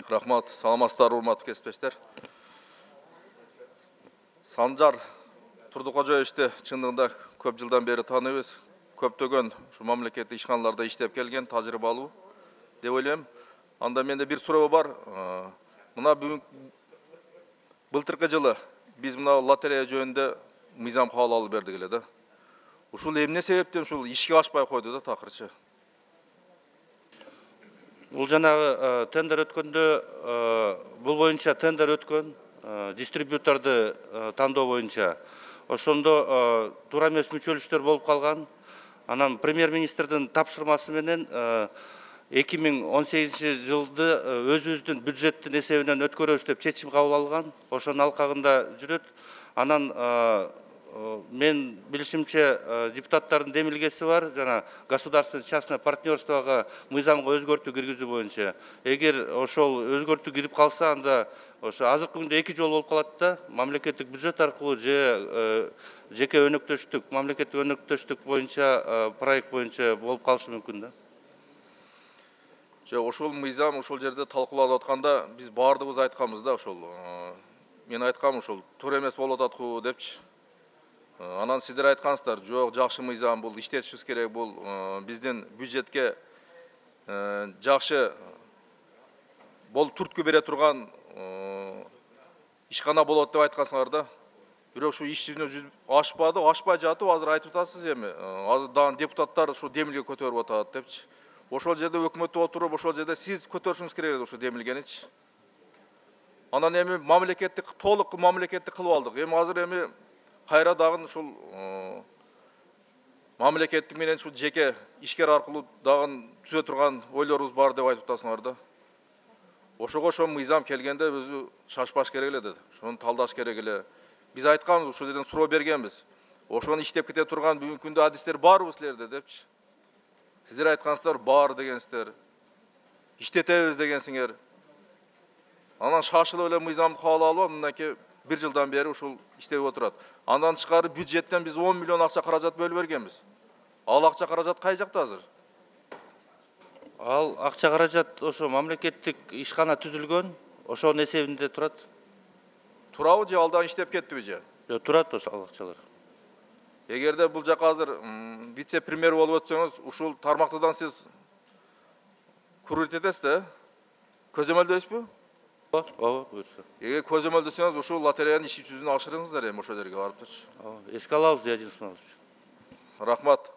Рахмат, саламатсыздар, урматтуу кесиптештер. Санжар Турдукожоевичти чындыгында көп жылдан бери тааныбыз. Көптөгөн ушу мамлекеттик ишканаларда иштеп келген, тажрыйбалуу деп ойлойм. Анда менде бир суроо бар. Мына былтыркы жылы биз мына лотерея жөнүндө мыйзам кабыл алып бердик эле да. Ушул эмне себептен ушул ишке ашпай койду да такырчы? Бул жанагы тендер өткөндө, бул боюнча тендер өткөн, дистрибьюторду тандоо боюнча. Ошондо туура эмес мүчөлүштөр болуп калган. Анан премьер-министрдин тапшырмасы менен 2018 жылды өзүбүздүн бюджеттин эсебинен өткөрөбүз деп чечим кабыл алган. Ошонун алкагында жүрөт. Анан мен билишимче депутаттардын демилгеси бар, жана государственное частное партнерствого мыйзамга өзгөртүү киргизүү боюнча. Эгер ошол өзгөртүү кирип калса, анда ошо азыркы күндө эки жол болуп калат да, мамлекеттик бюджет аркылуу же жеке өнөктөштүк, мамлекеттик өнөктөштүк боюнча проект боюнча болуп калышы мүмкүн да. Ошол мыйзам ошол жерде талкууланып атканда биз баардыгыбыз айтканбыз да, ошол мен айткам, ошол туура эмес болуп атат депчи. Анан сиздер айткансыздар, жок, жакшы мыйзам, бул иштетишибиз керек, бул биздин бюджетке жакшы болуп түрткү бере турган ишкана болот деп айткансыңар да. Бирок ушу иш жүзүнө ашпады, ашпай жатып азыр айтып атасыз эми. Азыр дагы депутаттар ушу демилге көтөрүп атат депчи. Ошол жерде өкмөттө отуруп, ошол жерде сиз көтөрүшүңүз керек эле ушу демилгеничи. Анан эми мамлекеттик, толук мамлекеттик кылып алдык. Эми азыр эми кайра дагы ушул мамлекеттик менен ушул жеке ишкер аркылуу дагы түзө турган ойлорубуз бар деп айтып атасыңар да. Ошого ошол мыйзам келгенде өзү шашпаш керек эле деди. Ошону талдаш керек эле. Биз айтканбыз, ушул жерден суроо бергенбиз. Ошону иштеп кете турган бүгүнкү күндө адистер барбы силерде депчи. Сиздер айткансыздар, бар дегенсиздер. Иштетебиз дегенсиңер. Анан шашылып эле мыйзамды кабыл алып, мынакей бир жылдан бери ушул иштеп отурат. Андан тышкары бюджеттен биз 10 миллион акча каражат бөлүп бергенбиз. Ал акча каражат кай жакта азыр? Ал акча каражат ошо мамлекеттик ишкана түзүлгөн, ошонун эсебинде турат. Турабы же алдан иштеп кеттиби же? Жок, турат ошол акчалар. Эгерде бул жака азыр вице-премьер болуп өтсөңүз, ушул тармактардан сиз курулт этесиз да? Көзөмөлдөйсүзбү? Ооба, буюрса. Эгер көзөмөлдөсөңүз, ушул лотереянын иш жүзүнө ашырыңыздар эми ошол жерге барып турчу. Эске алабыз, Рахмат.